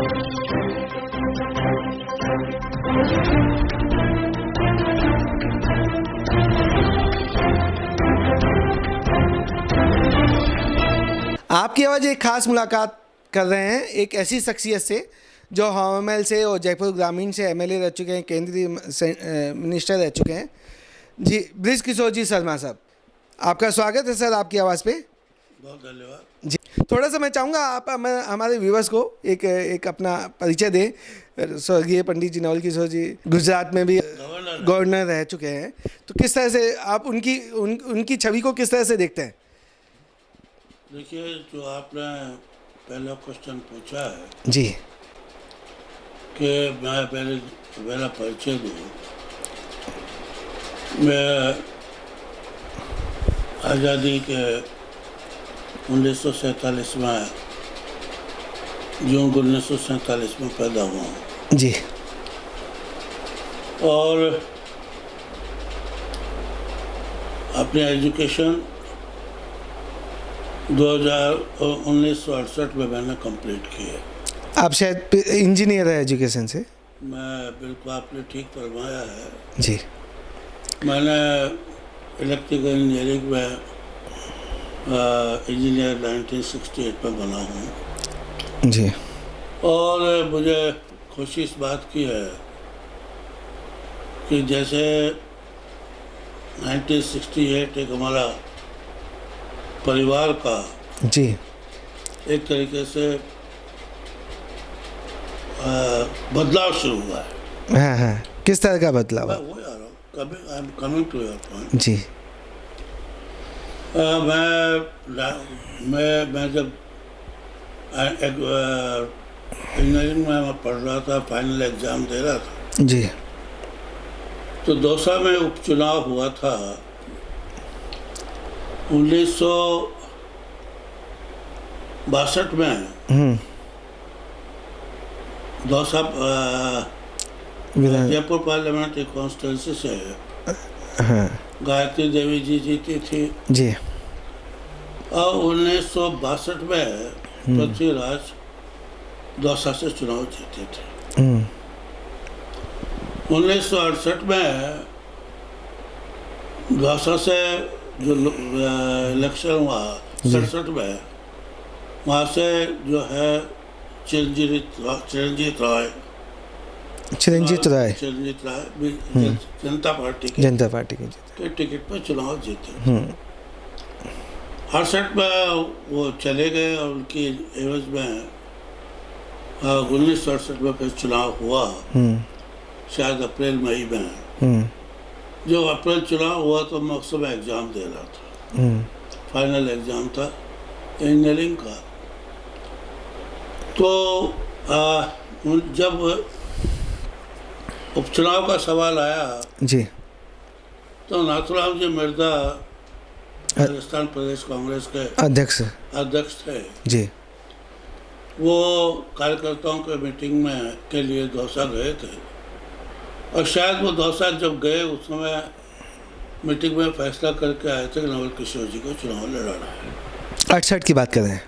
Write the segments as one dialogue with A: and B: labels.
A: आपकी आवाज़ एक खास मुलाकात कर रहे हैं एक ऐसी शख्सियत से जो हवामहल से और जयपुर ग्रामीण से एमएलए रह चुके हैं, केंद्रीय मिनिस्टर रह चुके हैं। जी, बृज किशोर जी शर्मा साहब, आपका स्वागत है सर आपकी आवाज़ पे।
B: बहुत धन्यवाद
A: जी, थोड़ा सा मैं चाहूँगा आप हमारे व्यूवर्स को एक अपना परिचय दें। स्वर्गीय पंडित जी नवल किशोर जी गुजरात में भी गवर्नर रह चुके हैं, तो किस तरह से आप उनकी छवि को किस तरह से देखते हैं?
B: देखिए, जो आपने पहला क्वेश्चन पूछा है
A: जी
B: कि मैं पहला परिचय दूँ, मैं आज़ादी के 1947 में जून 1947 में पैदा हुआ हूँ
A: जी,
B: और अपनी एजुकेशन 1968 में मैंने कंप्लीट की है।
A: आप शायद इंजीनियर है एजुकेशन से?
B: मैं बिल्कुल, आपने ठीक फरमाया है
A: जी।
B: मैंने इलेक्ट्रिकल इंजीनियरिंग में इंजीनियर 1968 में बना हूँ
A: जी।
B: और मुझे खुशी इस बात की है कि जैसे 1968 एक हमारा परिवार का
A: जी
B: एक तरीके से बदलाव शुरू हुआ है।
A: हाँ हाँ, किस तरह का बदलाव?
B: मैं वो आ रहा हूँ, I am coming to your point.
A: जी।
B: मैं जब इंजीनियरिंग में पढ़ रहा था, फाइनल एग्ज़ाम दे रहा था
A: जी,
B: तो दौसा में उपचुनाव हुआ था 1962 में। दौसा जयपुर पार्लियामेंट्री कॉन्स्टिट्यूंसी से गायत्री देवी जी जीती थी
A: जी।
B: और 1962 में पृथ्वीराज दौसा से चुनाव जीते थे। 1968 में दौसा से जो इलेक्शन हुआ 67 में, वहाँ से जो है चिरंजीत राय जनता पार्टी के टिकट पर चुनाव जीते। 68 में वो चले गए और उनकी एवज में 1968 में फिर चुनाव हुआ, शायद अप्रैल मई में। जो अप्रैल चुनाव हुआ तो मैं उस समय एग्ज़ाम दे रहा था, फाइनल एग्ज़ाम था इंजीनियरिंग का। तो जब उपचुनाव का सवाल आया
A: जी,
B: तो नाथूराम जी मिर्जा राजस्थान प्रदेश कांग्रेस के अध्यक्ष थे
A: जी।
B: वो कार्यकर्ताओं के मीटिंग में के लिए दौसा गए थे, और शायद वो दौसा जब गए उस समय मीटिंग में फैसला करके आए थे कि नवल किशोर जी को चुनाव लड़ाना है।
A: 68 की बात कर रहे हैं?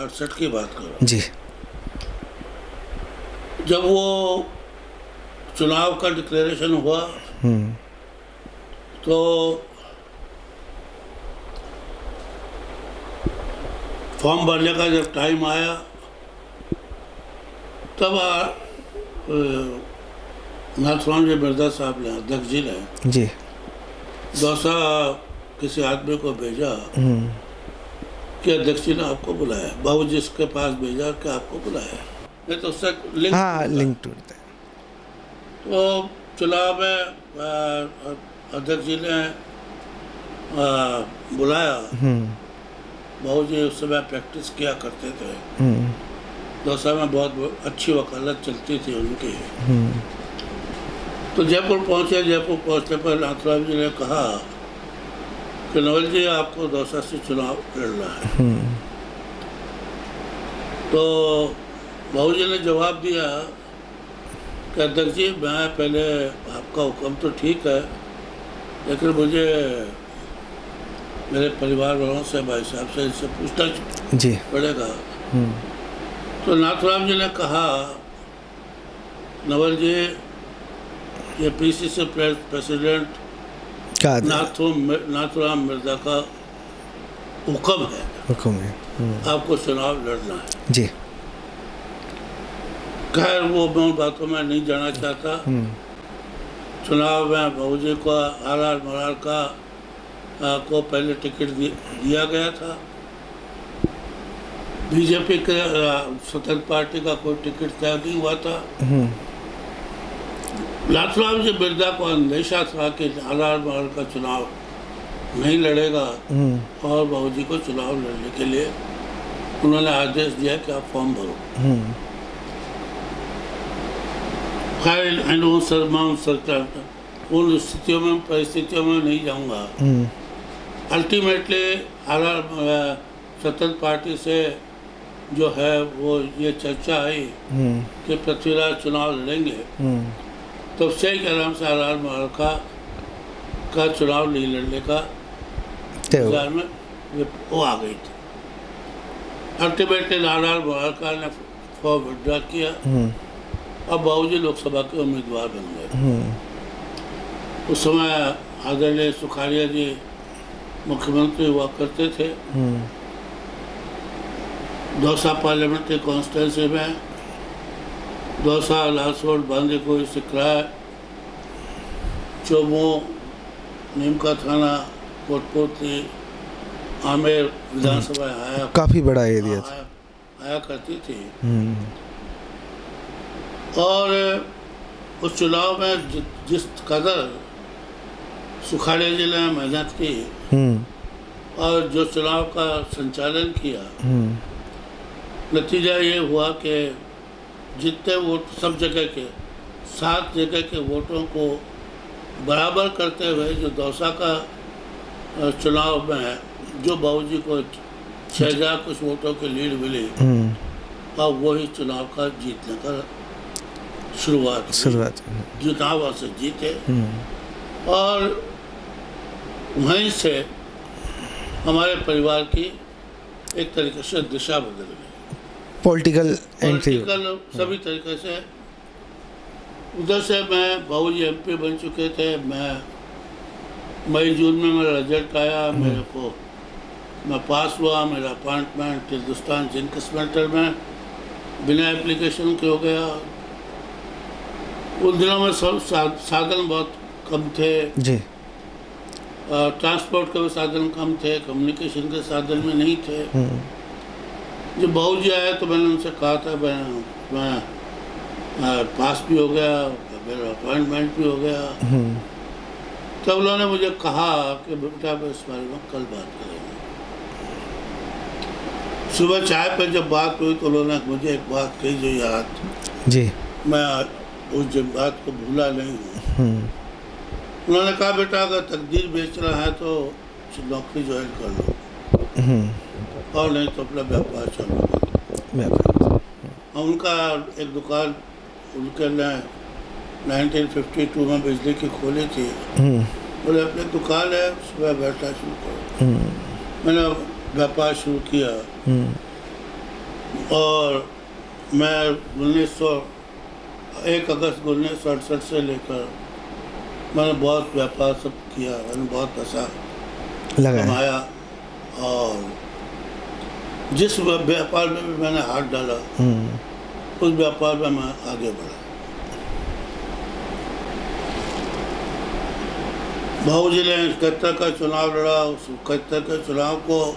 B: 68 की बात कर रहा हूँ
A: जी।
B: जब वो चुनाव का डिक्लेरेशन हुआ तो फॉर्म भरने का जब टाइम आया तब नाथूराम जी मिर्जा साहब ने, अध्यक्ष जी ने
A: जी, दौसा
B: किसी आदमी को भेजा कि अध्यक्ष जी ने आपको बुलाया, बाबू जी के पास भेजा कि आपको बुलाया, नहीं तो उससे लिंक
A: टूटता है।
B: तो चुनाव में अध्यक्ष जी ने बुलाया। बाबू जी उस समय प्रैक्टिस किया करते थे, दौसा में बहुत अच्छी वकालत चलती थी उनकी। तो जयपुर पहुँचे, जयपुर पहुँचने पर नाथूराम जी ने कहा कि नवल जी आपको दौसा से चुनाव लड़ना है। तो बाबू जी ने जवाब दिया कि अध्यक्ष जी मैं पहले आपका हुक्म तो ठीक है, लेकिन मुझे मेरे परिवार वालों से, भाई साहब से इनसे पूछना पड़ेगा। तो नाथूराम जी ने कहा नवल जी, ये पीसीसी प्रेसिडेंट
A: का
B: नाथुराम मिर्जा का हुक्म है,
A: हुक्म है।
B: आपको चुनाव लड़ना है।
A: जी।
B: खैर वो मैं उन बातों में नहीं जाना चाहता। चुनाव में बहुजी को आर मरार को पहले टिकट दिया गया था। बीजेपी के स्वतंत्र पार्टी का कोई टिकट तय नहीं हुआ था। नाथुराम जी मिर्जा को अंदेशा था कि आर मरार का चुनाव नहीं लड़ेगा और बहुजी को चुनाव लड़ने के लिए उन्होंने आदेश दिया कि आप फॉर्म भरो। खैर उन स्थितियों में परिस्थितियों में नहीं जाऊंगा। अल्टीमेटली स्वतंत्र पार्टी से जो है वो ये चर्चा आई कि पृथ्वीराज चुनाव लड़ेंगे, तब से ही आराम से आर मरार का चुनाव नहीं लड़ने का इंतजार में वो आ गई थी। अल्टीमेटली आर मरार ने फॉर्म विड्रॉ किया। अब बाबूजी लोकसभा के उम्मीदवार बन गए। उस समय आदरणीय सुखाड़िया जी मुख्यमंत्री हुआ करते थे। दौसा पार्लियामेंट्री कॉन्स्टिट्यूंसी में दौसा, लालसोट, बांदीकुई, सिकराय, चोमू, नीमका थाना, कोटपुतली, आमेर विधानसभा
A: काफी बड़ा एरिया था,
B: आया करती थी। और उस चुनाव में जिस कदर सुखाड़िया जी ने मेहनत की और जो चुनाव का संचालन किया, नतीजा ये हुआ कि जितने वोट सब जगह के 7 जगह के वोटों को बराबर करते हुए जो दौसा का चुनाव में जो बाबूजी को 6000 कुछ वोटों की लीड मिली, और वही चुनाव का जीतने का शुरुआत चुनाव से जीते। और वहीं से हमारे परिवार की एक तरीके से दिशा बदल गई, पॉलिटिकल सभी तरीके से। उधर से मैं बाबूजी एमपी बन चुके थे। मैं मई जून में मेरा रिजल्ट आया, मैं पास हुआ। मेरा अपॉइंटमेंट हिंदुस्तान जिंक स्मेल्टर में बिना एप्लीकेशन के हो गया। उन दिनों में सब साधन बहुत कम थे जी। ट्रांसपोर्ट के भी साधन कम थे, कम्युनिकेशन के साधन में नहीं थे। जब बाबूजी आए तो मैंने उनसे कहा था मैं पास भी हो गया, मेरा अपॉइंटमेंट भी हो गया। तब उन्होंने मुझे कहा कि बेटा इस बारे में कल बात करेंगे। सुबह चाय पर जब बात हुई तो उन्होंने मुझे एक बात कही जो याद जी, मैं उस बात को भूला नहीं हूँ। उन्होंने कहा बेटा अगर तकदीर बेचना है तो नौकरी ज्वाइन कर लो, और नहीं तो अपना व्यापार चालू करो। उनका एक दुकान उनके ने 1952 में बिजली की खोली थी। बोले अपनी दुकान है, सुबह बैठना शुरू करो। मैंने व्यापार शुरू किया और मैं 1 अगस्त 1968 से लेकर मैंने बहुत व्यापार सब किया। मैंने बहुत पैसा कमाया और जिस व्यापार में भी मैंने हाथ डाला उस व्यापार में मैं आगे बढ़ा। बाबूजी ने 71 का चुनाव लड़ा। उस 71 के चुनाव को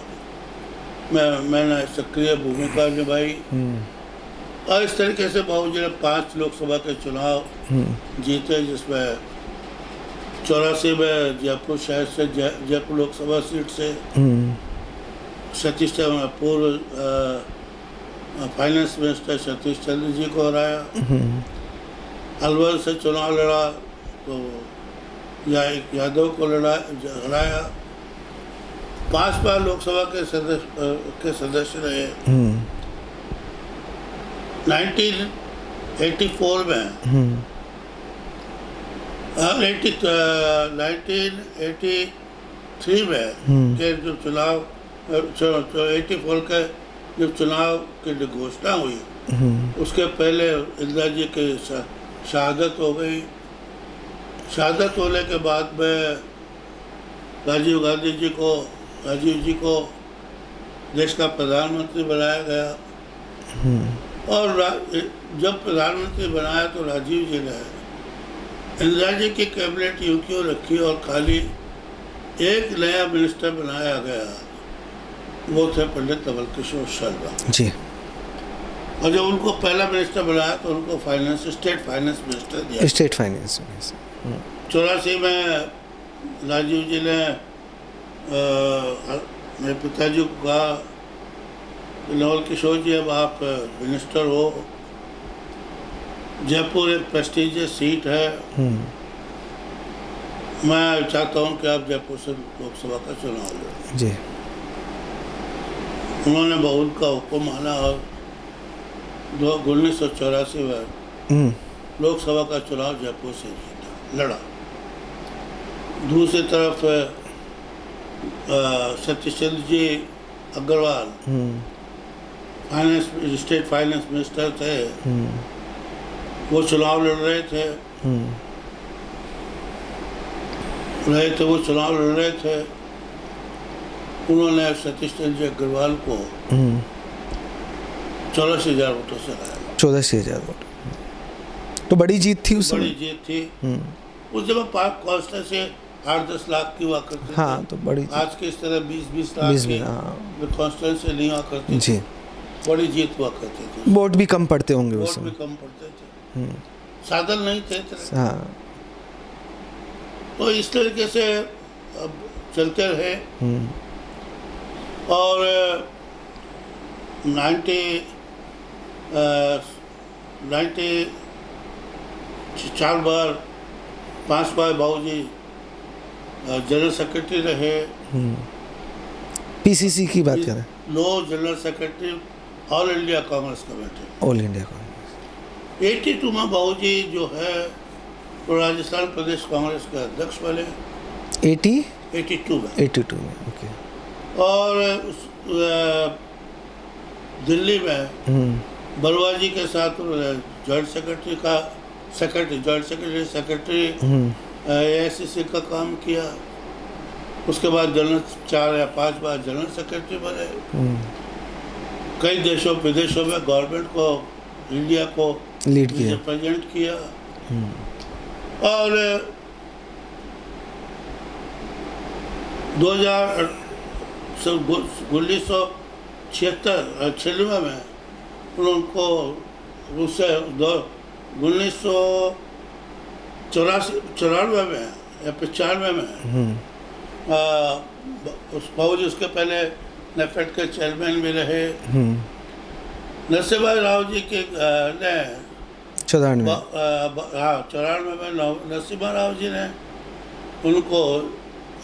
B: मैंने सक्रिय भूमिका निभाई और इस तरीके से बाबूजी ने 5 लोकसभा के चुनाव जीते, जिसमें 84 में जयपुर शहर से जयपुर लोकसभा सीट से, सतीश चंद्र पूर्व फाइनेंस मिनिस्टर सतीश चंद्र जी को हराया। अलवर से चुनाव लड़ा तो यादव को हराया। 5 बार लोकसभा के सदस्य रहे। 1984 में 1983 में के जो चुनाव 84 के जब चुनाव की घोषणा हुई उसके पहले इंदिरा जी के शहादत हो गई। शहादत होने के बाद में राजीव जी को देश का प्रधानमंत्री बनाया गया। और जब प्रधानमंत्री बनाया तो राजीव जी ने इंदिरा जी की कैबिनेट यूं क्यों रखी और खाली एक नया मिनिस्टर बनाया गया, वो थे पंडित कमल किशोर शर्मा
A: जी।
B: और जब उनको पहला मिनिस्टर बनाया तो उनको स्टेट फाइनेंस मिनिस्टर दिया।
A: स्टेट फाइनेंस
B: 84 में राजीव जी ने मेरे पिताजी को कहा, नवल किशोर जी अब आप मिनिस्टर हो, जयपुर एक प्रेस्टिजियस सीट है, मैं चाहता हूं कि आप जयपुर से लोकसभा का चुनाव लो
A: जी।
B: उन्होंने बहुल का हुक्म माना और 1984 में लोकसभा का चुनाव जयपुर से लड़ा। दूसरी तरफ Satish Chandra ji Agarwal state finance minister थे, वो चुनाव लड़ रहे थे। उन्होंने सतीश चंद्र जी अग्रवाल को 84,000 वोटों से हराया।
A: 84,000 वोट तो बड़ी जीत थी उस
B: बड़ी
A: समय।
B: जीत थी। उस समय पाक कॉन्स्टिट्यूंसी 8-10 लाख की हुआ करती थी।
A: हाँ, तो बड़ी
B: आज के इस तरह 20-20 लाख की कॉन्स्टिट्यूंसी नहीं हुआ करती
A: जी।
B: बड़ी जीत हुआ करती थी।
A: वोट भी कम पड़ते होंगे उस
B: वोट भी
A: समय।
B: कम पड़ते थे, साधन नहीं थे इतने।
A: हाँ।
B: तो इस तरीके से अब चलते रहे और 5 बार बाबूजी जनरल सेक्रेटरी रहे।
A: पीसीसी की बात करें,
B: लो general secretary all India Congress committee.
A: All India Congress
B: 82 में बाबूजी जो है वो राजस्थान प्रदेश कांग्रेस के अध्यक्ष बने। 82 में
A: ओके।
B: और दिल्ली में बलवा जी के साथ जॉइंट सेक्रेटरी AICC का काम किया। उसके बाद 4 या 5 बार जनरल सेक्रेटरी बने। कई देशों विदेशों में गवर्नमेंट को, इंडिया को
A: लीड किया,
B: रिप्रेजेंट किया। और 1996 में उनको उससे 1994 में या 95 में बाबूजी उसके पहले नेफेड के चेयरमैन भी रहे। नरसिम्हा राव जी के ने
A: 94
B: में नरसिम्हा राव जी ने उनको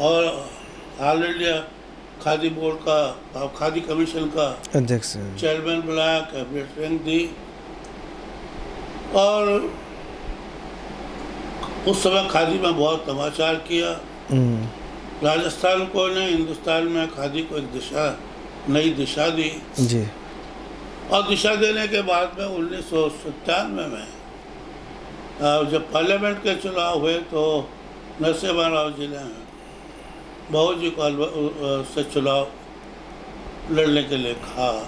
B: और ऑल इंडिया खादी बोर्ड का, खादी कमीशन का
A: अध्यक्ष
B: चेयरमैन बनाया, कैबिनेट रैंक दी। और उस समय खादी में बहुत नवाचार किया। राजस्थान को ने हिंदुस्तान में खादी को एक नई दिशा दी
A: जी।
B: और दिशा देने के बाद में 1997 में जब पार्लियामेंट के चुनाव हुए तो नरसिम्हा राव जी ने बाबूजी को से चुनाव लड़ने के लिए कहा।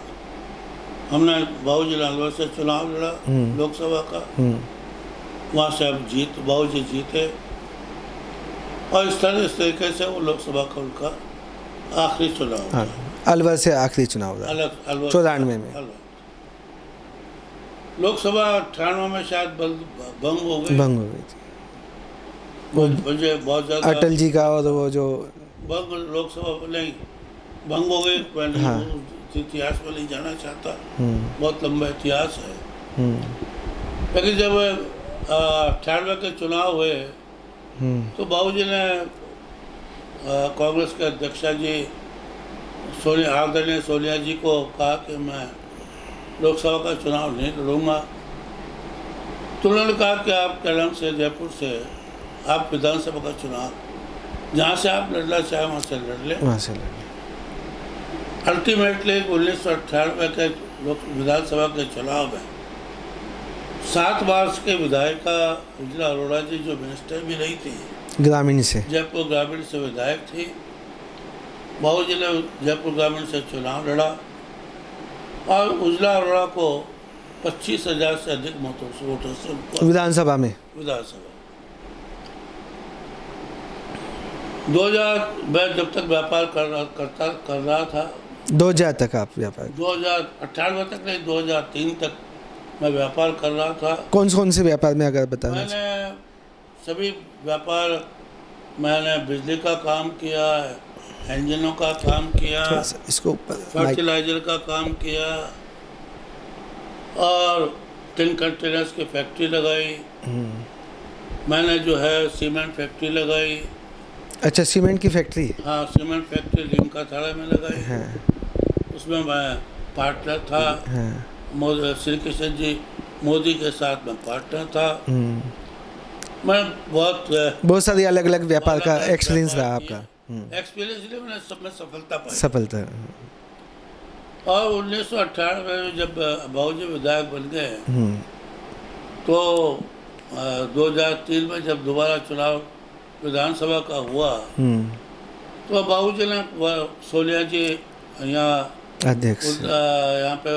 B: हमने बाबूजी ने अलवर से चुनाव लड़ा लोकसभा का। वहाँ से अब बाबूजी जीते और इस तरीके से वो लोकसभा का उनका आखिरी चुनाव था।
A: अलवर से आखिरी चुनाव था 94 में। लोकसभा 98 में शायद भंग हो गई थी।
B: मुझे बहुत ज़्यादा
A: अटल जी का और वो जो
B: लोकसभा नहीं भंग हो गई। इतिहास में नहीं जाना चाहता, बहुत लंबा इतिहास है। लेकिन जब 98 के चुनाव हुए तो बाबूजी ने कांग्रेस के अध्यक्षा जी आदरणीय सोनिया जी को कहा कि मैं लोकसभा का चुनाव नहीं लड़ूंगा। तो उन्होंने कहा कि आप केलंग से, जयपुर से आप विधानसभा का चुनाव जहाँ से आप लड़ना चाहें वहाँ से लड़ लें। अल्टीमेटली 1998 के विधानसभा के चुनाव में 7 वर्ष के विधायिका उज्ज्वला अरोड़ा जी जो मिनिस्टर भी रही थी,
A: ग्रामीण से।
B: जयपुर ग्रामीण से विधायक थी। बाबूजी ने जयपुर ग्रामीण से चुनाव लड़ा और उज्ज्वला अरोड़ा को 25,000 से अधिक वोटों से
A: विधानसभा में।
B: 2000 मैं जब तक व्यापार कर रहा था,
A: 2000 तक आप व्यापार?
B: 2098 तक नहीं, 2003 तक मैं व्यापार कर रहा था।
A: कौन से व्यापार में अगर बताना?
B: मैंने सभी व्यापार, मैंने बिजली का काम किया, इंजनों का काम किया,
A: इसको ऊपर
B: फर्टिलाइजर का काम किया और टिन कंटेनर्स की फैक्ट्री लगाई। मैंने जो है सीमेंट फैक्ट्री लगाई।
A: अच्छा, सीमेंट की फैक्ट्री?
B: हाँ, सीमेंट फैक्ट्री लिमका थाड़ा में लगाई। हाँ। उसमें मैं पार्टनर था। हाँ। श्री कृष्ण जी मोदी के साथ में पार्टनर था। मैं बहुत सारी
A: अलग अलग व्यापार का एक्सपीरियंस रहा आपका।
B: एक्सपीरियंस लिए मैंने सब में सफलता पाई।
A: सफलता।
B: और 1998 में जब बाबूजी विधायक बन गए तो 2003 में जब दोबारा चुनाव विधानसभा का हुआ तो बाबूजी ने सोनिया जी यहाँ
A: अध्यक्ष
B: यहाँ पे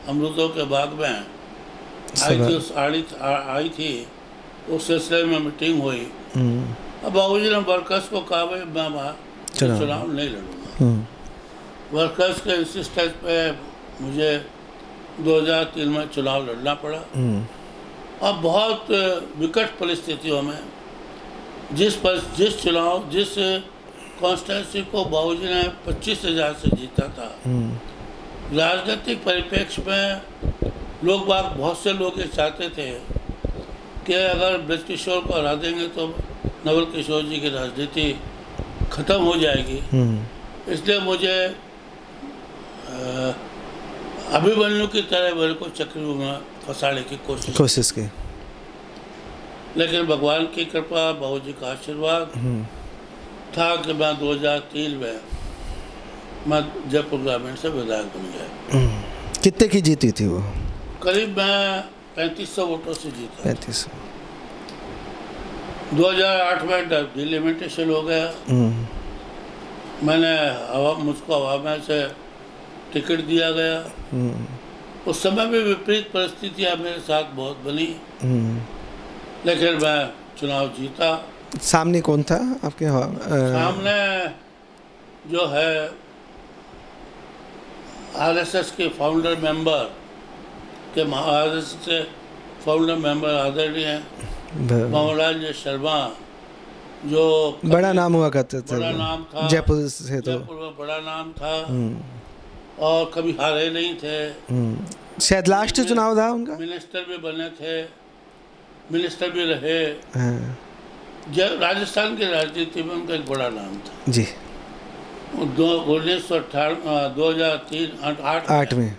B: अमरूदों के बाग में आई थी। उस सिलसिले में मीटिंग हुई। अब बाबूजी ने वर्कर्स को कहा भाई मैं चुनाव नहीं लड़ूंगा। वर्कर्स के इंसिस्टेंस पे मुझे 2003 में चुनाव लड़ना पड़ा। अब बहुत विकट परिस्थितियों में जिस कॉन्स्टिट्यूंसी को बाबूजी ने 25,000 से जीता था, राजनीतिक परिप्रेक्ष्य में बहुत से लोग ये चाहते थे कि अगर बृजकिशोर को हरा देंगे तो नवल किशोर जी की राजनीति खत्म हो जाएगी। इसलिए मुझे अभिमन्यु की तरह मेरे को चक्रव्यूह में फंसाने की कोशिश की। लेकिन भगवान की कृपा, बाबूजी का आशीर्वाद था कि मैं 2003 में मैं जयपुर ग्रामीण से विधायक बन गया।
A: कितने की जीती थी वो?
B: करीब मैं 3500 वोटों से जीता।
A: 3500।
B: 2008 में डिलिमिटेशन हो गया। मुझको हवा में से टिकट दिया गया। उस समय भी विपरीत परिस्थितियां मेरे साथ बहुत बनी, लेकिन मैं चुनाव जीता।
A: सामने कौन था आपके?
B: सामने जो है आरएसएस के फाउंडर मेंबर आदरणीय मोहनलाल शर्मा, जो
A: बड़ा नाम हुआ करते थे।
B: बड़ा नाम था
A: जयपुर से, तो
B: जयपुर में बड़ा नाम था और कभी हारे नहीं थे।
A: शायद लास्ट चुनाव था उनका।
B: मिनिस्टर भी बने थे, मिनिस्टर भी रहे। राजस्थान की राजनीति में उनका एक बड़ा नाम था
A: जी।
B: 2008 में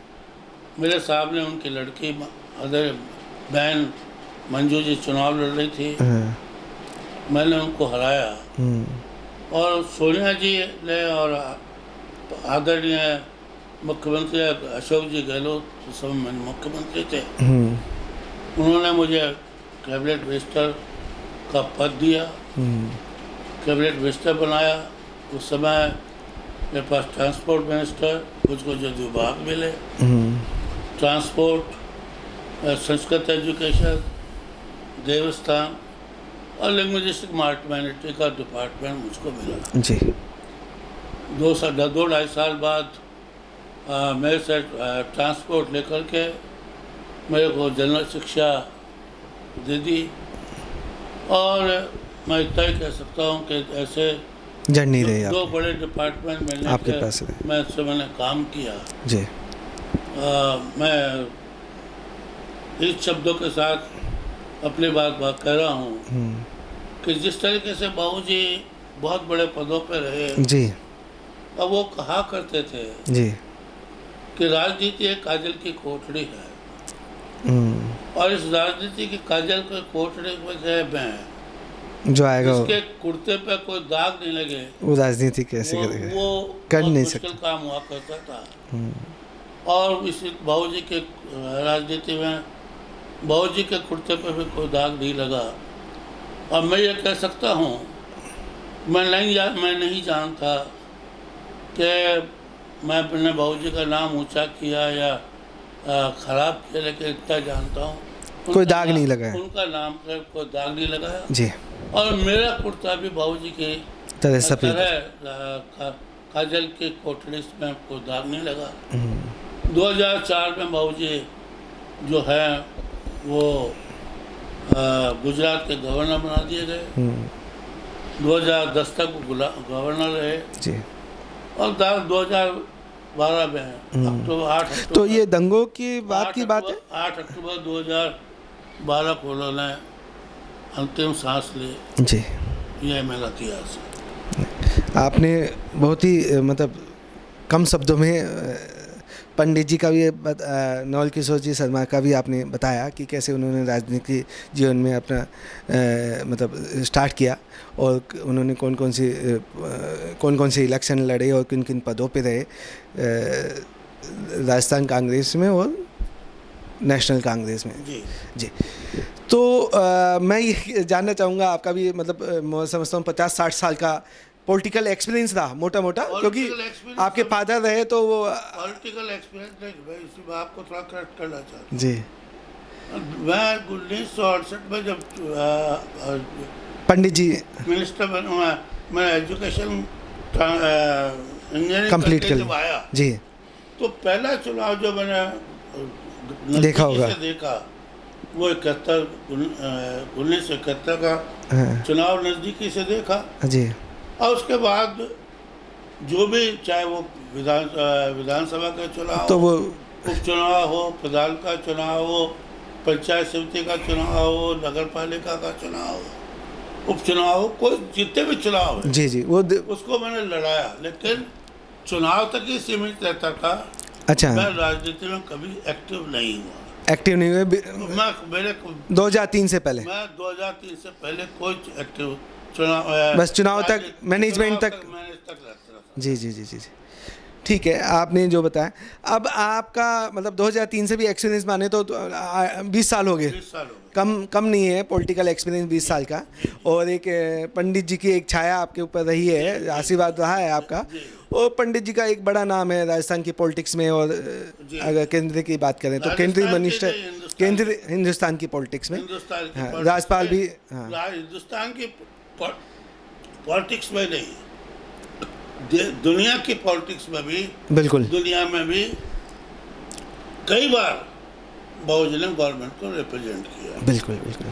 B: मेरे सामने उनकी लड़की बहन मंजू जी चुनाव लड़ रही थी। मैंने उनको हराया और सोनिया जी ने और आदरणीय मुख्यमंत्री अशोक जी गहलोत, उस समय मैंने मुख्यमंत्री थे, उन्होंने मुझे कैबिनेट मिनिस्टर का पद दिया। कैबिनेट मिनिस्टर बनाया। उस समय मेरे पास ट्रांसपोर्ट मिनिस्टर, मुझको जो विभाग मिले, ट्रांसपोर्ट, संस्कृत एजुकेशन, देवस्थान और लिंग्विस्टिक माइनॉरिटी का डिपार्टमेंट मुझको मिला
A: जी।
B: 2-2.5 साल बाद मेरे से ट्रांसपोर्ट लेकर के मेरे को जनरल शिक्षा दे दी। और मैं इतना ही कह सकता हूँ कि ऐसे
A: जर्नी रही
B: दो बड़े डिपार्टमेंट मिलने
A: आपके पास
B: मैंने काम किया
A: जी।
B: मैं इस शब्दों के साथ अपनी बात कह रहा हूँ कि जिस तरीके से बाबूजी बहुत बड़े पदों पर रहे
A: जी,
B: अब वो कहा करते थे
A: जी
B: कि राजनीति एक काजल की कोठड़ी है और इस राजनीति की काजल के कोठड़ी में
A: जो आएगा
B: उसके कुर्ते पे कोई दाग नहीं लगे
A: वो राजनीति कैसे करेगा,
B: वो
A: कर नहीं
B: मुश्किल
A: सकता।
B: काम हुआ करता था। और इस बाबूजी के राजनीति में बाबूजी के कुर्ते पे भी कोई दाग नहीं लगा। और मैं ये कह सकता हूँ, मैं नहीं जानता कि मैं अपने बाबूजी का नाम ऊंचा किया या ख़राब किया, लेकिन इतना जानता हूँ
A: कोई दाग नहीं लगा है।
B: उनका नाम पे कोई दाग नहीं लगा है।
A: जी।
B: और मेरा कुर्ता भी बाबूजी के
A: तरह सफेद
B: काजल के कोटलिस में कोई दाग नहीं लगा। 2004 में बाबूजी जो है वो गुजरात के गवर्नर बना दिए गए। 2010 तक गवर्नर रहे
A: जी।
B: और 2012 में अक्टूबर 8
A: तो ये दंगों की बात है।
B: 8 अक्टूबर 2012 को उन्होंने अंतिम सांस ली।
A: जी।
B: यह मेरा इतिहास है।
A: आपने बहुत ही मतलब कम शब्दों में पंडित जी का भी नवल किशोर जी शर्मा का भी आपने बताया कि कैसे उन्होंने राजनीतिक जीवन में अपना मतलब स्टार्ट किया और उन्होंने कौन कौन से इलेक्शन लड़े और किन किन पदों पे रहे राजस्थान कांग्रेस में और नेशनल कांग्रेस में। जी। तो मैं ये जानना चाहूँगा आपका भी मतलब मैं समझता हूँ 50-60 साल का पॉलिटिकल एक्सपीरियंस रहा मोटा क्योंकि आपके फादर रहे तो वो
B: पॉलिटिकल एक्सपीरियंस नहीं, इसी बात को थोड़ा करेक्ट करना चाहता हूँ।
A: जी।
B: मैं 1968 में जब
A: पंडित जी
B: मिनिस्टर बना, मैं एजुकेशन इंजीनियरिंग
C: कंप्लीट कर
B: जब आया
C: जी,
B: तो पहला चुनाव जो मैंने
A: देखा होगा,
B: देखा वो 1971 का चुनाव नज़दीकी से देखा
A: जी।
B: और उसके बाद जो भी चाहे वो विधानसभा का चुनाव
A: तो वो
B: उपचुनाव हो, प्रधान का चुनाव हो, पंचायत समिति का चुनाव हो, नगर पालिका का चुनाव हो, उपचुनाव हो, कोई जितने भी चुनाव है
A: जी जी वो
B: उसको मैंने लड़ाया, लेकिन चुनाव तक ही सीमित रहता था।
A: अच्छा,
B: मैं राजनीति में कभी एक्टिव नहीं हुआ।
A: एक्टिव नहीं हुए
B: मैं मेरे
A: 2003 से पहले?
B: मैं 2003 से पहले कोई एक्टिव चुनाव
A: बस चुनाव तक मैनेजमेंट तक
B: रहता था।
A: जी जी जी जी जी ठीक है, आपने जो बताया। अब आपका मतलब 2003 से भी एक्सपीरियंस माने तो 20 साल हो गए।
B: 20 साल हो गए।
A: कम नहीं है पॉलिटिकल एक्सपीरियंस 20 साल का। और एक पंडित जी की एक छाया आपके ऊपर रही है, आशीर्वाद रहा है आपका। और पंडित जी का एक बड़ा नाम है राजस्थान की पॉलिटिक्स में। और अगर केंद्र की बात करें तो केंद्रीय मिनिस्टर, केंद्रीय हिंदुस्तान की पॉलिटिक्स में राज्यपाल भी।
B: हिंदुस्तान की पॉलिटिक्स में नहीं, दुनिया की पॉलिटिक्स में भी,
A: बिल्कुल
B: दुनिया में भी कई बार बाबूजी ने गवर्नमेंट को रिप्रेजेंट किया।
A: बिल्कुल बिल्कुल।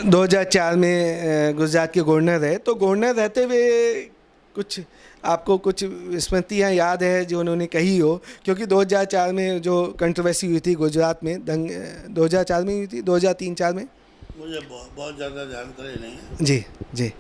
A: 2004 में गुजरात के गवर्नर रहे, तो गवर्नर रहते हुए कुछ आपको कुछ स्मृतियाँ याद है जो उन्होंने कही हो? क्योंकि 2004 में जो कंट्रोवर्सी हुई थी गुजरात में, 2004 में हुई थी, 2003-04 में
B: मुझे बहुत ज़्यादा जानकारी नहीं है।
A: जी जी।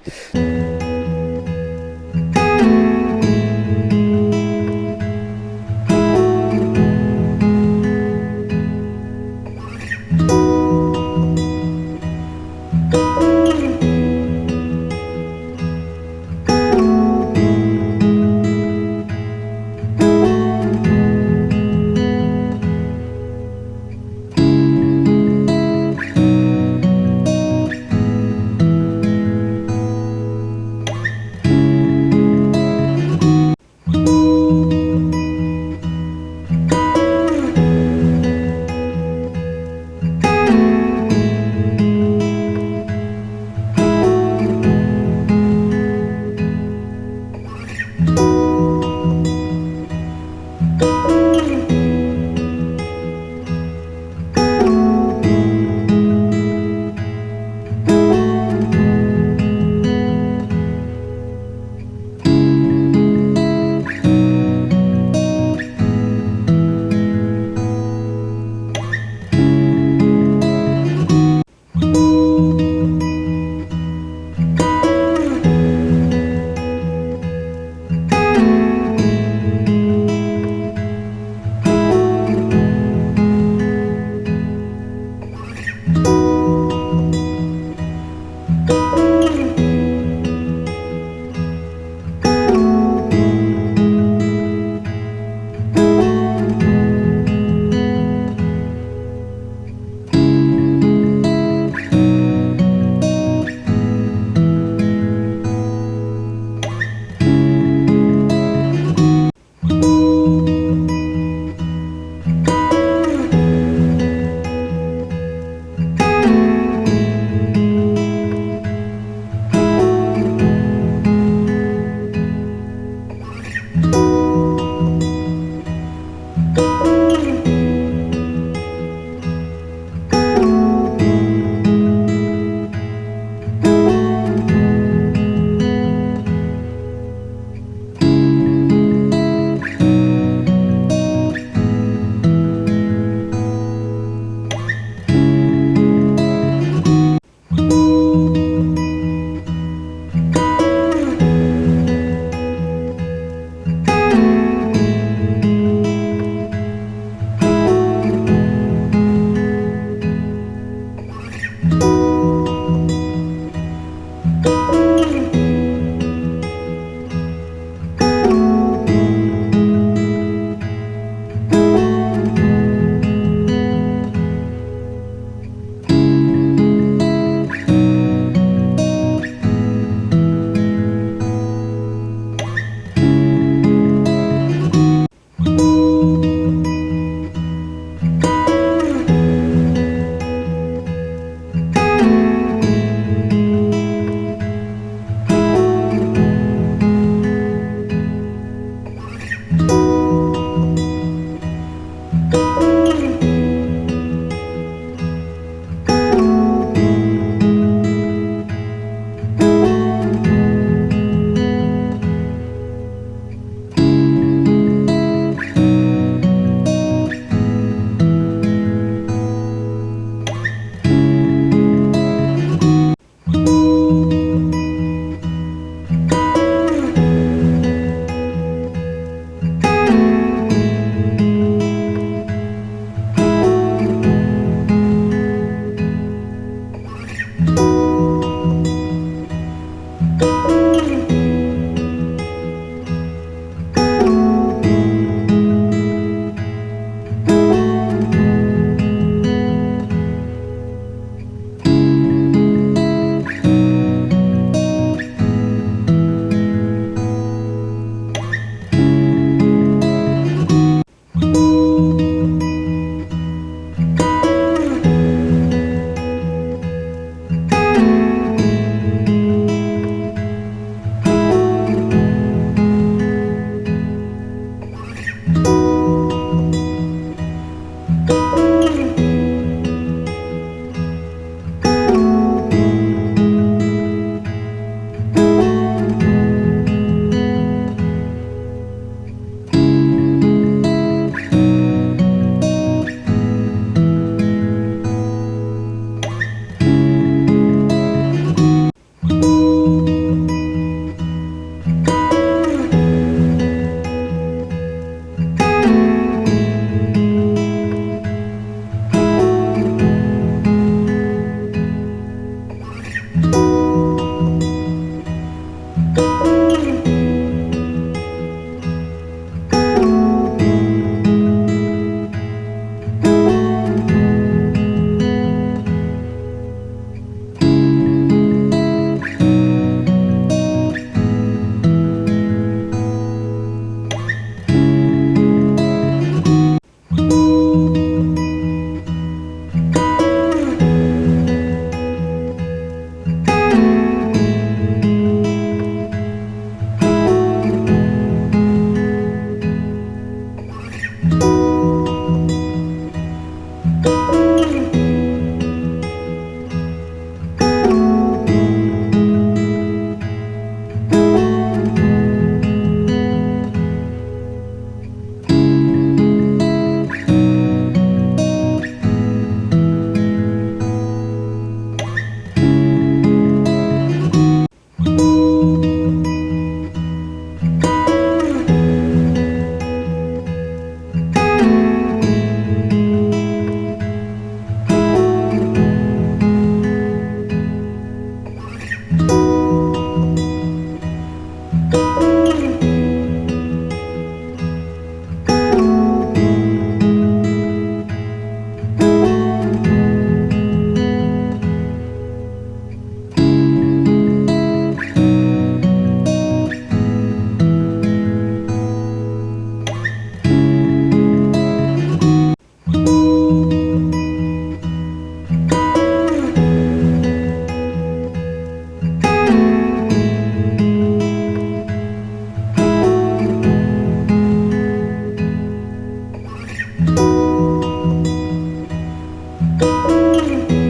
A: हैं।